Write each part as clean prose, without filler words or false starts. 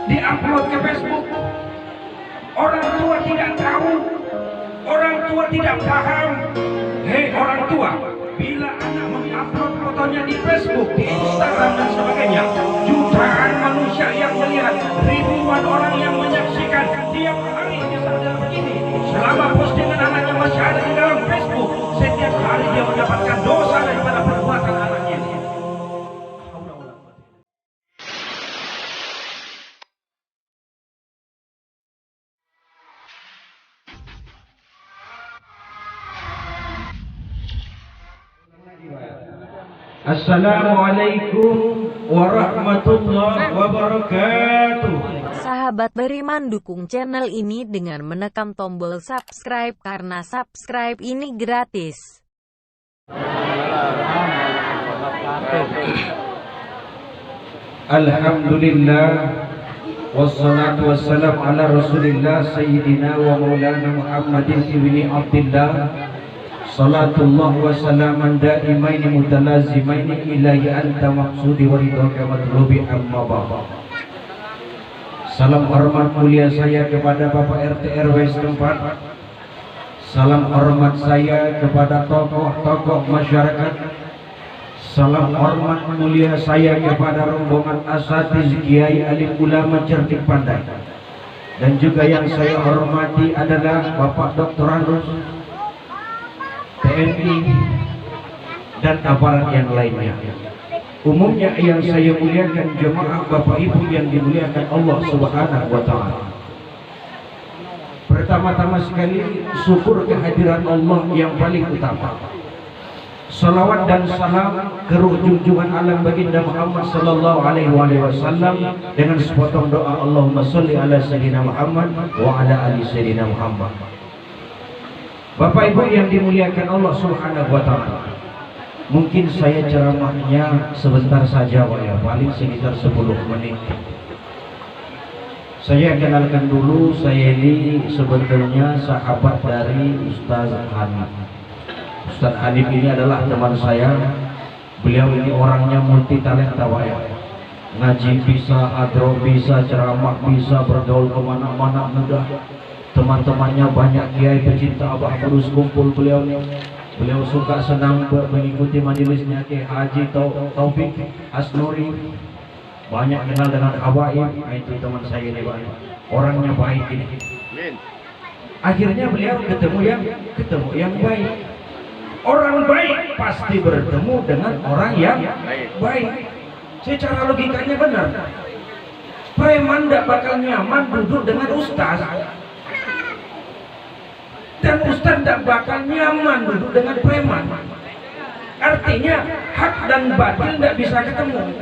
diupload ke Facebook. Orang tua tidak tahu, orang tua tidak paham. Hei orang tua, bila anak mengupload fotonya di Facebook, di Instagram dan sebagainya, jutaan manusia yang melihat, ribuan orang yang menyaksikan tiap hari dia sadar begini. Selama postingan anaknya masih ada di dalam Facebook, setiap hari dia mendapatkan dosa daripada perbuatan anaknya. Assalamualaikum warahmatullahi wabarakatuh. Sahabat beriman, dukung channel ini dengan menekan tombol subscribe karena subscribe ini gratis. Alhamdulillah wassalatu wassalamu ala rasulillah sayyidina wa maulana Muhammadin ibni Abdillah. Salatullah wa salaman daimaini mutalazimaini ilahi anta maqsudi wa ridhaka matlubi amma ba'd. Salam hormat mulia saya kepada Bapak RT RW setempat. Salam hormat saya kepada tokoh-tokoh masyarakat. Salam hormat mulia saya kepada rombongan asatiz kiai alim ulama cerdik pandai. Dan juga yang saya hormati adalah Bapak Dr. Andrus, TNI dan aparat yang lainnya. Umumnya yang saya muliakan jemaah Bapak Ibu yang dimuliakan Allah Subhanahu wa taala. Pertama-tama sekali syukur kehadiran Allah yang paling utama. Salawat dan salam ke ruh junjungan alam baginda Muhammad sallallahu alaihi wasallam dengan sepotong doa Allahumma sholli ala sayyidina Muhammad wa ala ali sayyidina Muhammad. Bapak Ibu yang dimuliakan Allah Subhanahu wa taala. Mungkin saya ceramahnya sebentar saja Pak ya, paling sekitar 10 menit. Saya kenalkan dulu, saya ini sebetulnya sahabat dari Ustaz Hanif. Ustaz Hanif ini adalah teman saya. Beliau ini orangnya multi talenta Pak ya. Ngaji bisa, hadroh bisa, ceramah bisa, bergaul kemana-mana mudah. Teman-temannya banyak kiai pecinta Abah terus kumpul beliau. Beliau suka senang mengikuti majelisnya Kiai Haji Taufik Asnuri. Banyak kenal dengan Habaib. Itu teman saya ini Pak. Orangnya baik ini. Akhirnya beliau ketemu yang baik. Orang baik pasti bertemu dengan orang yang baik. Secara logikanya benar. Preman tidak bakal nyaman duduk dengan ustaz. Dan ustaz tidak bakal nyaman duduk dengan preman. Artinya hak dan batil tidak bisa ketemu.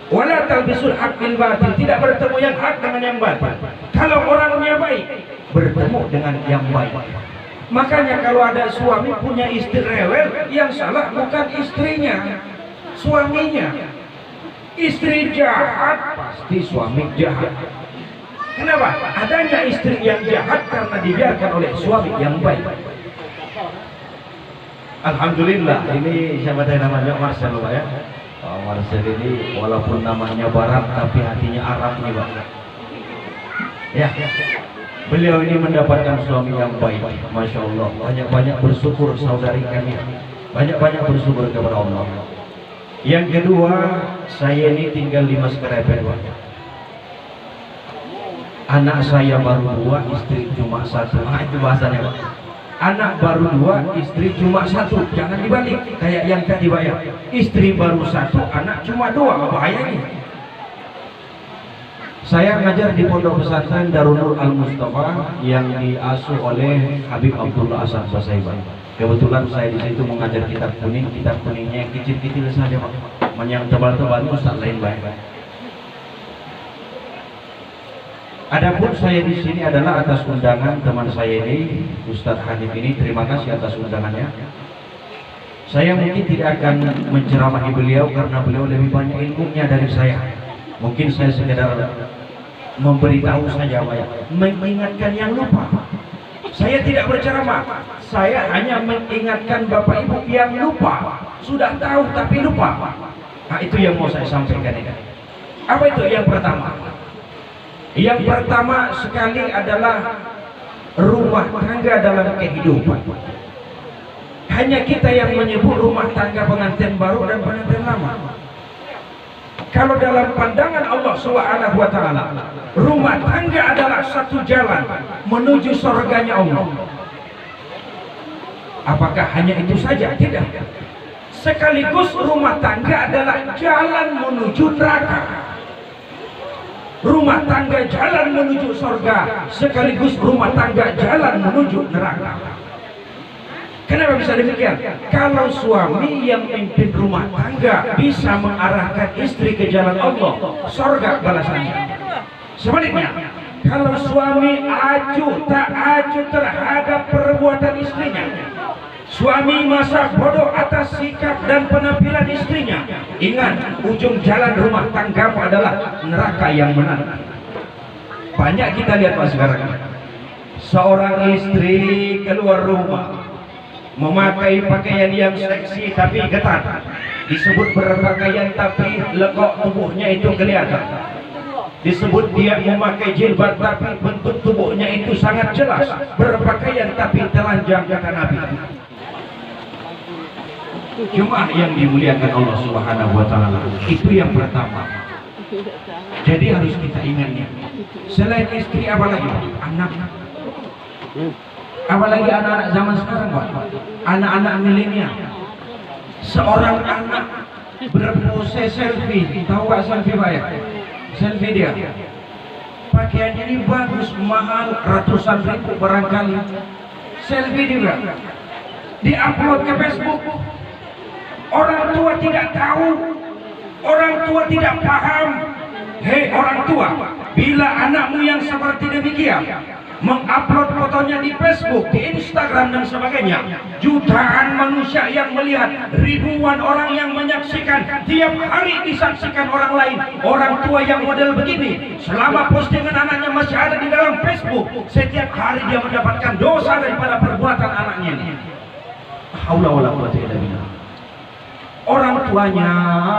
Wala talbisul haq bil batil, tidak bertemu yang hak dengan yang batil. Kalau orangnya baik, bertemu dengan yang baik. Makanya kalau ada suami punya istri rewel, yang salah bukan istrinya, suaminya. Istri jahat pasti suami jahat. Kenapa? Adanya istri yang jahat karena dibiarkan oleh suami yang baik. Alhamdulillah, ini siapa tadi namanya Marcel Pak ya. Pak Marcel ini walaupun namanya Barat tapi hatinya Arab nih Pak. Ya, beliau ini mendapatkan suami yang baik. Masya Allah, banyak-banyak bersyukur saudari kami. Banyak-banyak bersyukur kepada Allah. Yang kedua, saya ini tinggal di Mas Kerepet Pak. Anak saya baru 2, istri cuma 1. Nah, itu bahasanya Pak. Anak baru 2, istri cuma 1. Jangan dibalik kayak yang tadi Pak ya. Istri baru 1, anak cuma 2. Bahaya ini. Saya ngajar di Pondok Pesantren Darul Nur Al Mustafa yang diasuh oleh Habib Abdullah Hasan Basaiban. Kebetulan saya di situ mengajar kitab kuning. Kitab kuningnya yang kecil-kecil saja Pak. Yang tebal-tebal itu tak lain baik. Adapun saya di sini adalah atas undangan teman saya ini, Ustadz Hanif ini. Terima kasih atas undangannya. Saya mungkin tidak akan menceramahi beliau karena beliau lebih banyak ilmunya dari saya. Mungkin saya sekedar memberitahu saja Pak ya, mengingatkan yang lupa. Saya tidak berceramah, saya hanya mengingatkan Bapak Ibu yang lupa. Sudah tahu tapi lupa. Nah itu yang mau saya sampaikan ini. Apa itu? Yang pertama, Yang pertama sekali adalah rumah tangga dalam kehidupan. Hanya kita yang menyebut rumah tangga pengantin baru dan pengantin lama. Kalau dalam pandangan Allah Subhanahu wa taala, rumah tangga adalah satu jalan menuju surganya Allah. Apakah hanya itu saja? Tidak. Sekaligus rumah tangga adalah jalan menuju neraka. Rumah tangga jalan menuju surga, sekaligus rumah tangga jalan menuju neraka. Kenapa bisa demikian? Kalau suami yang memimpin rumah tangga bisa mengarahkan istri ke jalan Allah, surga balasannya. Sebaliknya, kalau suami tak acuh terhadap perbuatan istrinya, suami masa bodoh atas sikap dan penampilan istrinya, ingat, ujung jalan rumah tanggamu adalah neraka yang menanti. Banyak kita lihat Pak sekarang, seorang istri keluar rumah memakai pakaian yang seksi tapi ketat, disebut berpakaian tapi lekuk tubuhnya itu kelihatan. Disebut dia memakai jilbab tapi bentuk tubuhnya itu sangat jelas. Berpakaian tapi telanjang, kata Nabi. Jemaah yang dimuliakan Allah Subhanahu wa taala, itu yang pertama. Jadi harus kita ingat, selain istri apalagi? Anak. Apalagi anak-anak zaman sekarang, Pak. Anak-anak milenial. Seorang anak berpose selfie, tahu gak selfie Pak ya? Selfie dia. Pakaiannya ini bagus, mahal, ratusan ribu barangkali. Selfie dia. Di-upload ke Facebook. Orang tua tidak tahu, orang tua tidak paham. Hei orang tua, bila anakmu yang seperti demikian mengupload fotonya di Facebook, di Instagram dan sebagainya, jutaan manusia yang melihat, ribuan orang yang menyaksikan, tiap hari disaksikan orang lain. Orang tua yang model begini, selama postingan anaknya masih ada di dalam Facebook, setiap hari dia mendapatkan dosa daripada perbuatan anaknya ini. Haula wala quwwata illa billah. Orang tuanya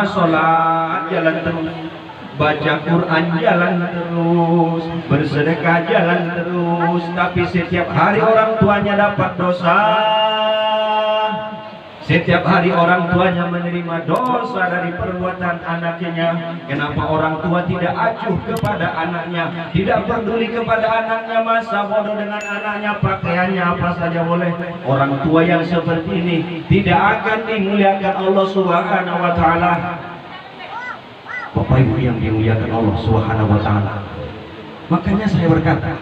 sholat jalan terus, baca Quran jalan terus, bersedekah jalan terus, tapi setiap hari orang tuanya dapat dosa. Setiap hari orang tuanya menerima dosa dari perbuatan anaknya. Kenapa orang tua tidak acuh kepada anaknya, tidak peduli kepada anaknya, masa bodoh dengan anaknya, pakaiannya apa saja boleh. Orang tua yang seperti ini tidak akan dimuliakan Allah Subhanahu wa taala. Bapak Ibu yang dimuliakan Allah Subhanahu wa taala. Makanya saya berkata,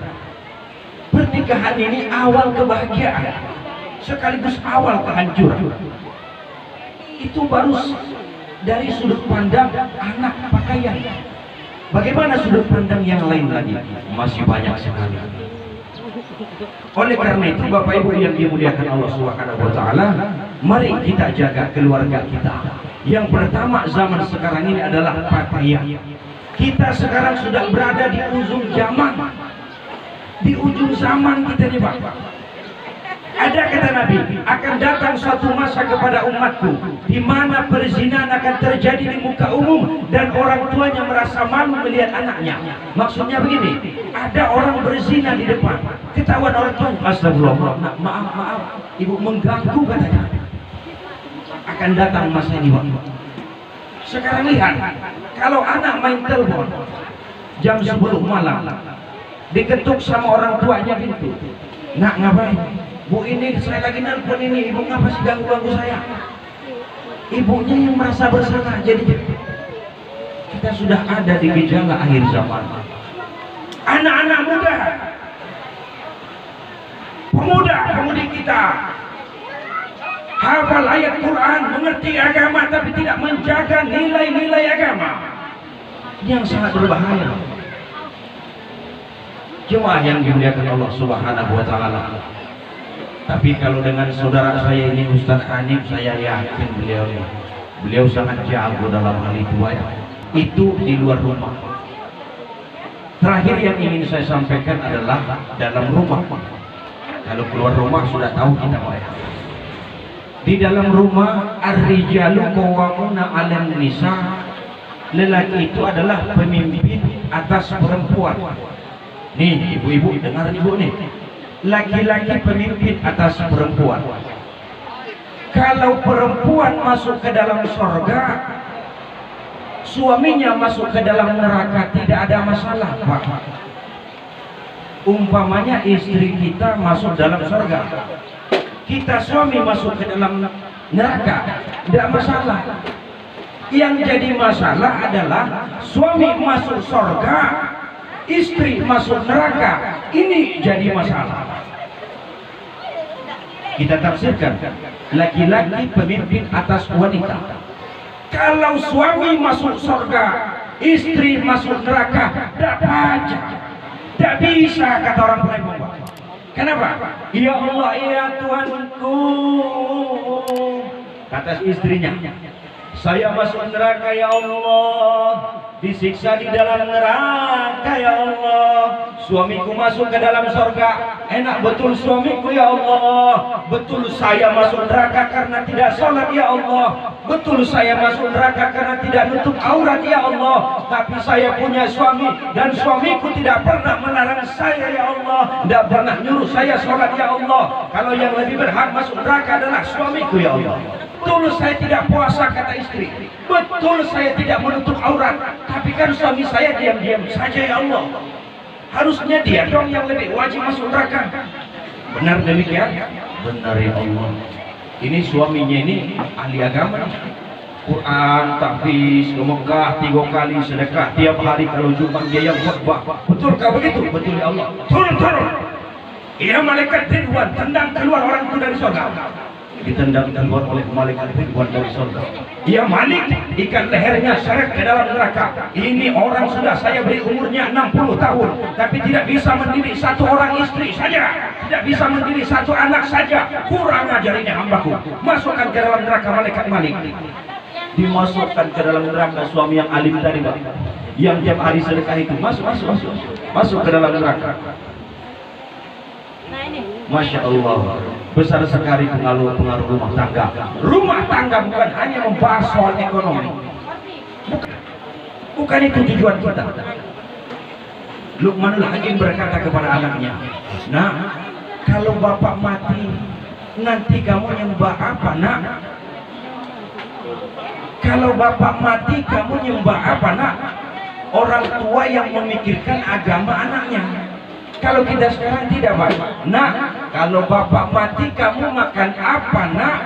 pernikahan ini awal kebahagiaan sekaligus awal kehancuran. Itu baru dari sudut pandang anak pakaian. Bagaimana sudut pandang yang lain lagi? Masih banyak sekali. Oleh karena itu Bapak Ibu yang dimuliakan Allah Subhanahu wa taala, mari kita jaga keluarga kita. Yang pertama zaman sekarang ini adalah pakaian. Kita sekarang sudah berada di ujung zaman. Di ujung zaman kita nih Pak. Ada kata Nabi, akan datang suatu masa kepada umatku di mana perzinahan akan terjadi di muka umum dan orang tuanya merasa malu melihat anaknya. Maksudnya begini, ada orang berzina di depan, ketahuan orang tuanya, astagfirullah, maaf, ibu mengganggu katanya. Akan datang masa ini Pak. Sekarang lihat, kalau anak main telepon jam 10 malam, diketuk sama orang tuanya pintu, nak ngapain? Bu, ini saya lagi nelpon ini, ibu ngapa sih ganggu-ganggu saya? Ibunya yang merasa bersalah. Jadi kita sudah ada di gejala akhir zaman. Anak-anak muda, pemuda-pemudi kita hafal ayat Quran, mengerti agama tapi tidak menjaga nilai-nilai agama, yang sangat berbahaya. Jemaah yang dimuliakan Allah Subhanahu wa taala. Tapi kalau dengan saudara saya ini Ustaz Hanif, saya yakin beliau sangat jago dalam hal itu ya. Itu di luar rumah. Terakhir yang ingin saya sampaikan adalah dalam rumah. Kalau keluar rumah sudah tahu kita ya. Di dalam rumah, ar-rijalu qawwamuna 'alan nisa, lelaki itu adalah pemimpin atas perempuan. Nih ibu-ibu, dengar ibu nih. Laki-laki pemimpin atas perempuan. Kalau perempuan masuk ke dalam surga, suaminya masuk ke dalam neraka, tidak ada masalah, Pak. Umpamanya istri kita masuk dalam surga, kita suami masuk ke dalam neraka, tidak masalah. Yang jadi masalah adalah suami masuk surga, istri masuk neraka. Ini jadi masalah. Kita tafsirkan, laki-laki pemimpin atas wanita. Kalau suami masuk surga, istri masuk neraka, tidak aja, tidak bisa, kata orang Palembang. Kenapa? Ya Allah, ya Tuhanku, kata istrinya, saya masuk neraka ya Allah, disiksa di dalam neraka ya Allah. Suamiku masuk ke dalam surga, enak betul suamiku ya Allah. Betul saya masuk neraka karena tidak sholat ya Allah. Betul saya masuk neraka karena tidak nutup aurat ya Allah. Tapi saya punya suami dan suamiku tidak pernah melarang saya ya Allah, tidak pernah nyuruh saya sholat ya Allah. Kalau yang lebih berhak masuk neraka adalah suamiku ya Allah. Betul saya tidak puasa, kata istri. Betul saya tidak menutup aurat, tapi kan suami saya diam-diam saja ya Allah. Harusnya dia dong yang lebih wajib masuk neraka. Benar demikian? Benar ya Allah. Ini suaminya ini ahli agama, Quran, tahfiz, ke Mekah 3 kali, sedekah tiap hari, kalau Jumat dia yang khutbah. Betulkah begitu? Betul ya Allah. Turun. Ia malaikat Ridwan tendang keluar orang itu dari surga. Ditendang keluar oleh malaikat Ridwan dari surga. Ia Malik, ikan lehernya seret ke dalam neraka. Ini orang sudah saya beri umurnya 60 tahun, tapi tidak bisa mendidik satu orang istri saja, tidak bisa mendidik satu anak saja. Kurang ajar ini hambaku. Masukkan ke dalam neraka malaikat Malik. Dimasukkan ke dalam neraka suami yang alim tadi, Pak, yang tiap hari sedekah itu. Masuk ke dalam neraka. Masya Allah, besar sekali pengaruh rumah tangga. Rumah tangga bukan hanya membahas soal ekonomi, bukan itu tujuan kita. Luqmanul Hakim berkata kepada anaknya, "Nak, kalau bapak mati, nanti kamu nyembah apa, nak? Kalau bapak mati, kamu nyembah apa, nak?" Orang tua yang memikirkan agama anaknya. Kalau kita sekarang tidak, Pak. Nak, kalau bapak mati kamu makan apa, nak?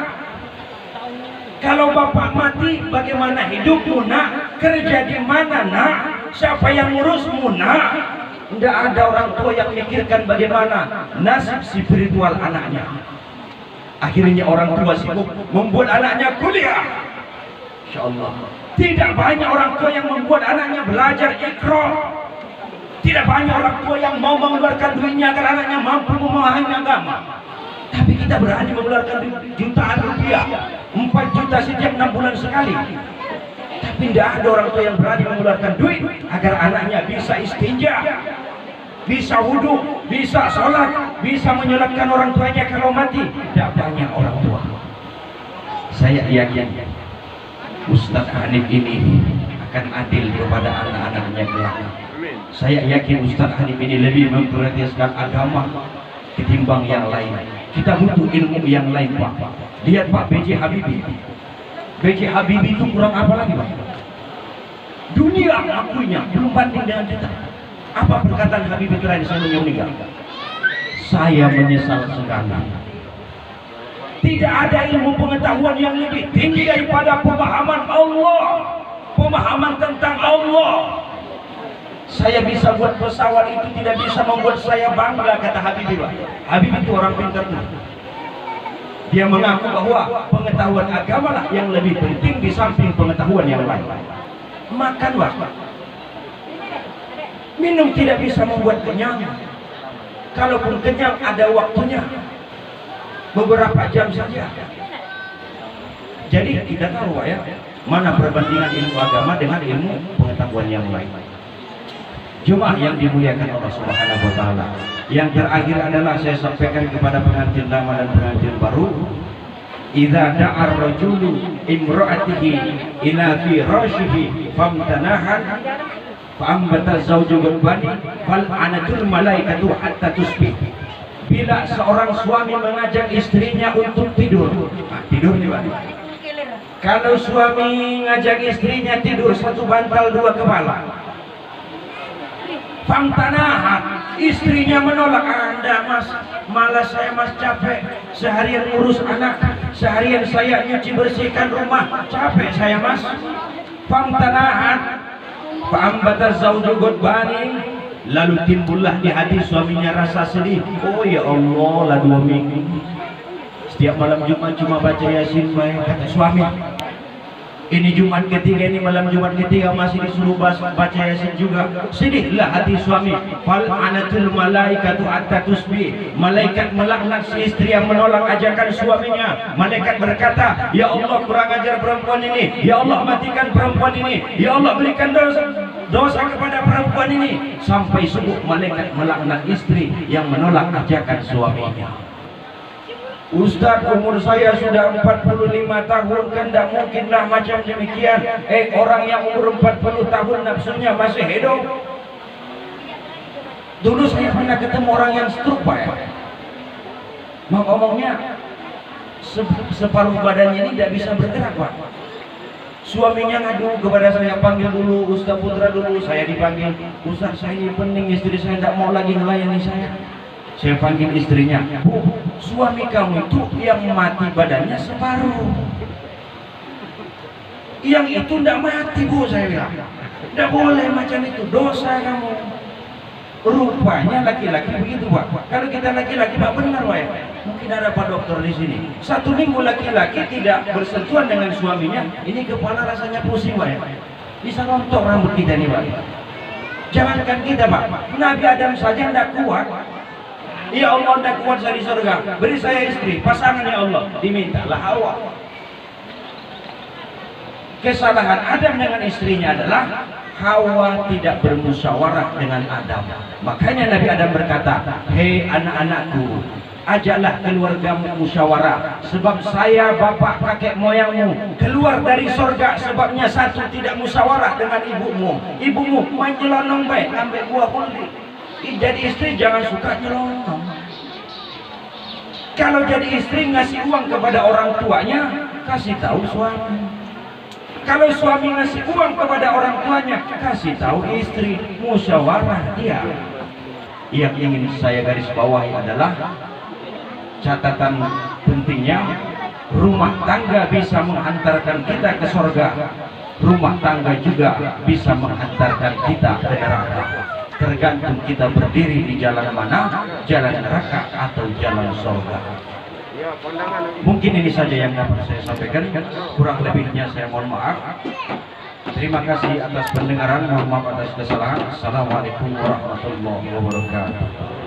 Kalau bapak mati bagaimana hidupmu, nak? Kerja di mana, nak? Siapa yang ngurusmu, nak? Tidak ada orang tua yang mikirkan bagaimana nasib spiritual anaknya. Akhirnya orang tua sibuk membuat anaknya kuliah. Insya Allah. Tidak banyak orang tua yang membuat anaknya belajar Iqra. Tidak banyak orang tua yang mau mengeluarkan duitnya agar anaknya mampu memahami agama. Tapi kita berani mengeluarkan jutaan rupiah, 4 juta setiap 6 bulan sekali. Tapi tidak ada orang tua yang berani mengeluarkan duit agar anaknya bisa istinja, bisa wudhu, bisa sholat, bisa menyolatkan orang tuanya kalau mati. Tidak banyak orang tua. Saya yakin Ustadz Hanif ini akan adil kepada anak-anaknya kelak. Saya yakin Ustadz Hanif ini lebih memperhatikan agama ketimbang yang lain. Kita butuh ilmu yang lain, Pak. Lihat Pak, B.J. Habibie. B.J. Habibie itu kurang apa lagi, Pak? Dunia mengakuinya, belum banding dengan kita. Apa perkataan Habibie terakhir sebelum meninggal? Saya menyesal sekali. Tidak ada ilmu pengetahuan yang lebih tinggi daripada pemahaman Allah, pemahaman tentang Allah. Saya bisa buat pesawat itu tidak bisa membuat saya bangga, kata Habibie. Habibie itu orang pintar. Dia mengaku bahwa pengetahuan agama lah yang lebih penting di samping pengetahuan yang lain. Makan, Pak. Minum tidak bisa membuat kenyang. Kalaupun kenyang ada waktunya, beberapa jam saja. Jadi kita tahu, Pak, ya, mana perbandingan ilmu agama dengan ilmu pengetahuan yang lain. Jemaah yang dimuliakan Allah Subhanahu wa taala. Yang terakhir adalah saya sampaikan kepada pengantin lama dan pengantin baru, idza da'a ar-rajulu imra'atihi ila firashihi famtanahan Fa'ambata zawju ghadbani fal anatul malaikatu hatta tusbih. Bila seorang suami mengajak istrinya untuk tidur, tidur nih Pak. Kalau suami ngajak istrinya tidur satu bantal dua kepala, famtanahat, istrinya menolak. Anda mas, malas saya mas, capek seharian ngurus anak, seharian saya nyuci bersihkan rumah, capek saya mas. Famtanahat, fa'ambata zawju ghadbani, lalu timbullah di hati suaminya rasa sedih. Oh ya Allah, lah 2 minggu setiap malam Jumat cuma baca Yasin baik, kata suami. Ini Jumat ketiga, ini malam Jumat ketiga masih disuruh baca Yasin juga. Sedihlah hati suami. Fal anatul malaikatu hatta tusbih. Malaikat melaknat si istri yang menolak ajakan suaminya. Malaikat berkata, ya Allah kurang ajar perempuan ini, ya Allah matikan perempuan ini, ya Allah berikan dosa kepada perempuan ini. Sampai subuh malaikat melaknat istri yang menolak ajakan suaminya. Ustaz, umur saya sudah 45 tahun, kan tidak mungkinlah macam demikian. Orang yang umur 40 tahun nafsunya masih hidup. Dulu saya pernah ketemu orang yang stroke Pak ya. Ngomongnya separuh badannya ini tidak bisa bergerak Pak. Suaminya ngadu kepada saya, panggil dulu Ustaz Putra dulu. Saya dipanggil, Ustaz saya ini pening, istri saya tidak mau lagi melayani saya. Saya panggil istrinya, Bu, suami kamu itu yang mati badannya separuh, yang itu tidak mati Bu. Saya bilang, tidak boleh macam itu, dosa kamu. Rupanya laki-laki begitu Pak. Kalau kita laki-laki Pak, benar Pak ya. Mungkin ada Pak dokter di sini. 1 minggu laki-laki tidak bersentuhan dengan suaminya, ini kepala rasanya pusing Pak ya. Bisa rontok rambut kita nih Pak. Jangankan kita Pak, Nabi Adam saja tidak kuat. Ya Allah, tidak kuat saya di surga, beri saya istri, pasangan ya Allah. Dimintalah Hawa. Kesalahan Adam dengan istrinya adalah Hawa tidak bermusyawarah dengan Adam. Makanya Nabi Adam berkata, hei anak-anakku, ajaklah keluargamu musyawarah, sebab saya bapak kakek moyangmu keluar dari surga sebabnya satu, tidak musyawarah dengan ibumu. Ibumu main jelonong baik, ambil buah kulit. Jadi istri jangan suka nyelonong. Kalau jadi istri ngasih uang kepada orang tuanya, kasih tahu suami. Kalau suami ngasih uang kepada orang tuanya, kasih tahu istri. Musyawarah dia. Yang ingin saya garis bawahi adalah catatan pentingnya, rumah tangga bisa menghantarkan kita ke surga, rumah tangga juga bisa menghantarkan kita ke neraka. Tergantung kita berdiri di jalan mana, jalan neraka atau jalan surga. Mungkin ini saja yang dapat saya sampaikan, kurang lebihnya saya mohon maaf. Terima kasih atas pendengaran, mohon maaf atas kesalahan. Assalamualaikum warahmatullahi wabarakatuh.